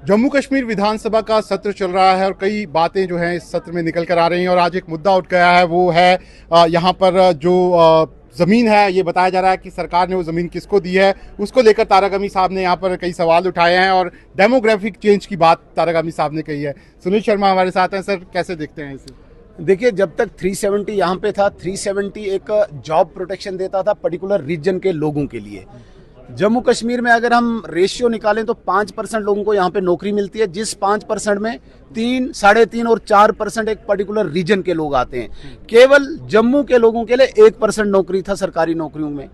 जम्मू कश्मीर विधानसभा का सत्र चल रहा है और कई बातें जो हैं इस सत्र में निकल कर आ रही हैं और आज एक मुद्दा उठ गया है, वो है यहाँ पर जो ज़मीन है। ये बताया जा रहा है कि सरकार ने वो ज़मीन किसको दी है, उसको लेकर तारक अमी साहब ने यहाँ पर कई सवाल उठाए हैं और डेमोग्राफिक चेंज की बात तारक अमी साहब ने कही है। सुनील शर्मा हमारे साथ हैं। सर, कैसे देखते हैं इसे? देखिए, जब तक 370 यहाँ पे था, 370 एक जॉब प्रोटेक्शन देता था पर्टिकुलर रीजन के लोगों के लिए। जम्मू कश्मीर में अगर हम रेशियो निकालें तो 5% लोगों को यहाँ पे नौकरी मिलती है, जिस 5% में 3, 3.5 और 4% एक पर्टिकुलर रीजन के लोग आते हैं। केवल जम्मू के लोगों के लिए 1% नौकरी था सरकारी नौकरियों में।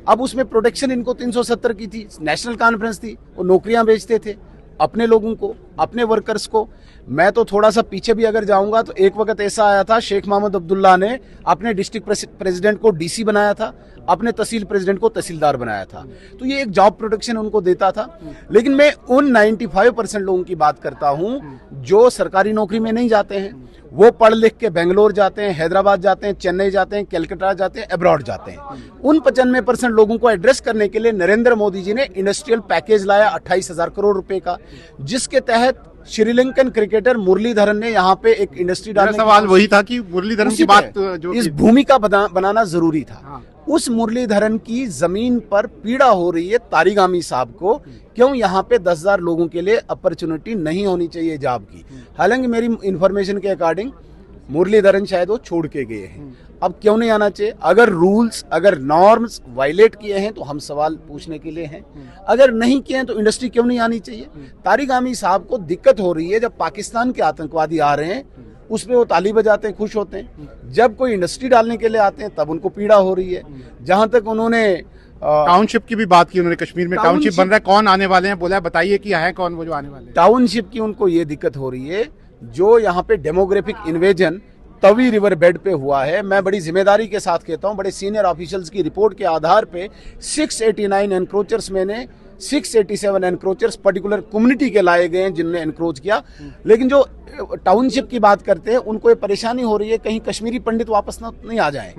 अब उसमें प्रोटेक्शन इनको 370 की थी, नेशनल कॉन्फ्रेंस थी, वो नौकरियां बेचते थे अपने लोगों को, अपने वर्कर्स को। मैं तो थोड़ा सा पीछे भी अगर जाऊंगा तो एक वक्त ऐसा आया था, शेख मोहम्मद अब्दुल्ला ने अपने डिस्ट्रिक्ट प्रेसिडेंट को डीसी बनाया था, अपने तहसील प्रेसिडेंट को तहसीलदार बनाया था। तो ये एक जॉब प्रोटेक्शन उनको देता था। लेकिन मैं उन 95% लोगों की बात करता हूं जो सरकारी नौकरी में नहीं जाते हैं। वो पढ़ लिख के बेंगलोर जाते हैं, हैदराबाद जाते हैं, चेन्नई जाते हैं, कलकत्ता जाते हैं, अब्रॉड जाते हैं। उन 95% लोगों को एड्रेस करने के लिए नरेंद्र मोदी जी ने इंडस्ट्रियल पैकेज लाया 28,000 करोड़ रुपए का, जिसके तहत श्रीलंकन क्रिकेटर मुरलीधरन ने यहाँ पे एक इंडस्ट्री डालने का सवाल वही था कि मुरलीधरन की बात जो इस भूमिका बनाना जरूरी था। हाँ। उस मुरलीधरन की जमीन पर पीड़ा हो रही है तारिक अमी साहब को, क्यों यहाँ पे 10,000 लोगों के लिए अपॉर्चुनिटी नहीं होनी चाहिए जॉब की। हालांकि मेरी इंफॉर्मेशन के अकॉर्डिंग मुरलीधरन शायद वो छोड़ के गए हैं। अब क्यों नहीं आना चाहिए? अगर रूल्स, अगर नॉर्म्स वायलेट किए हैं तो हम सवाल पूछने के लिए हैं, अगर नहीं किए हैं तो इंडस्ट्री क्यों नहीं आनी चाहिए? तारिक अमी साहब को दिक्कत हो रही है, जब पाकिस्तान के आतंकवादी आ रहे हैं उस पे वो ताली बजाते हैं, खुश होते हैं। जब कोई इंडस्ट्री डालने के लिए आते हैं तब उनको पीड़ा हो रही है। जहां तक उन्होंने टाउनशिप की भी बात की, उन्होंने कश्मीर में टाउनशिप बन रहा है, कौन आने वाले हैं, बोला बताइए कि है कौन वो जो आने वाले हैं। टाउनशिप की उनको ये दिक्कत हो रही है, जो यहाँ पे demographic invasion Tawi river bed पे हुआ है। मैं बड़ी जिम्मेदारी के साथ कहता हूँ, बड़े सीनियर ऑफिशियल्स की रिपोर्ट के आधार पे 689 एनक्रोचर्स में ने 687 एनक्रोचर्स पर्टिकुलर कम्युनिटी के लाए गए हैं जिन्होंने एनक्रोच किया। लेकिन जो टाउनशिप की बात करते हैं उनको ये परेशानी हो रही है कहीं कश्मीरी पंडित वापस नहीं आ जाएं।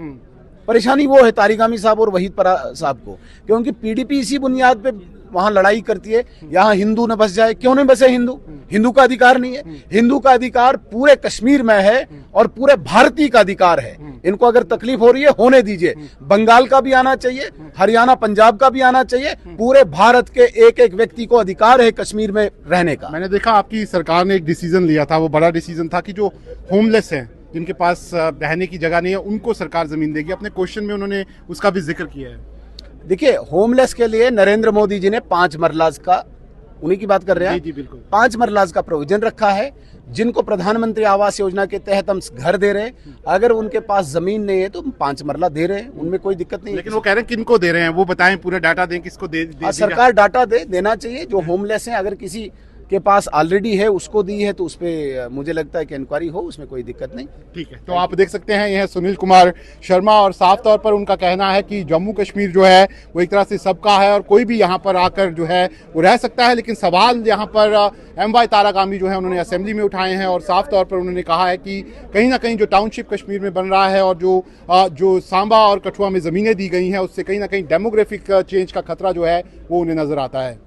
परेशानी वो है तारिक अमी साहब और वहीद परा साहब को, क्योंकि पीडीपी इसी बुनियाद पे वहां लड़ाई करती है, यहाँ हिंदू न बस जाए। क्यों नहीं बसे हिंदू? हिंदू का अधिकार नहीं है। हिंदू का अधिकार पूरे कश्मीर में है और पूरे भारतीय का अधिकार है। इनको अगर तकलीफ हो रही है होने दीजिए। बंगाल का भी आना चाहिए, हरियाणा पंजाब का भी आना चाहिए। पूरे भारत के एक एक व्यक्ति को अधिकार है कश्मीर में रहने का। मैंने देखा आपकी सरकार ने एक डिसीजन लिया था, वो बड़ा डिसीजन था कि जो होमलेस हैं, जिनके पास रहने की जगह नहीं है, उनको सरकार जमीन देगी। अपने क्वेश्चन में उन्होंने उसका भी जिक्र किया है। देखिए, होमलेस के लिए नरेंद्र मोदी जी ने 5 मरलाज का, उन्हीं की बात कर रहे हैं, जी बिल्कुल, 5 मरलाज का प्रोविजन रखा है, जिनको प्रधानमंत्री आवास योजना के तहत हम घर दे रहे हैं। अगर उनके पास जमीन नहीं है तो हम 5 मरला दे रहे हैं, उनमें कोई दिक्कत नहीं। लेकिन वो कह रहे हैं किनको दे रहे हैं, वो बताएं, पूरा डाटा दें, किसको दे सरकार डाटा देना चाहिए। जो होमलेस है, अगर किसी के पास ऑलरेडी है उसको दी है तो उस पर मुझे लगता है कि इंक्वायरी हो, उसमें कोई दिक्कत नहीं। ठीक है, तो आप देख सकते हैं यह सुनील कुमार शर्मा, और साफ तौर पर उनका कहना है कि जम्मू कश्मीर जो है वो एक तरह से सबका है और कोई भी यहाँ पर आकर जो है वो रह सकता है। लेकिन सवाल यहाँ पर MY तारक अमी जो है उन्होंने असेंबली में उठाए हैं और साफ तौर पर उन्होंने कहा है कि कहीं ना कहीं जो टाउनशिप कश्मीर में बन रहा है और जो सांबा और कठुआ में ज़मीनें दी गई हैं, उससे कहीं ना कहीं डेमोग्राफिक चेंज का खतरा जो है वो उन्हें नजर आता है।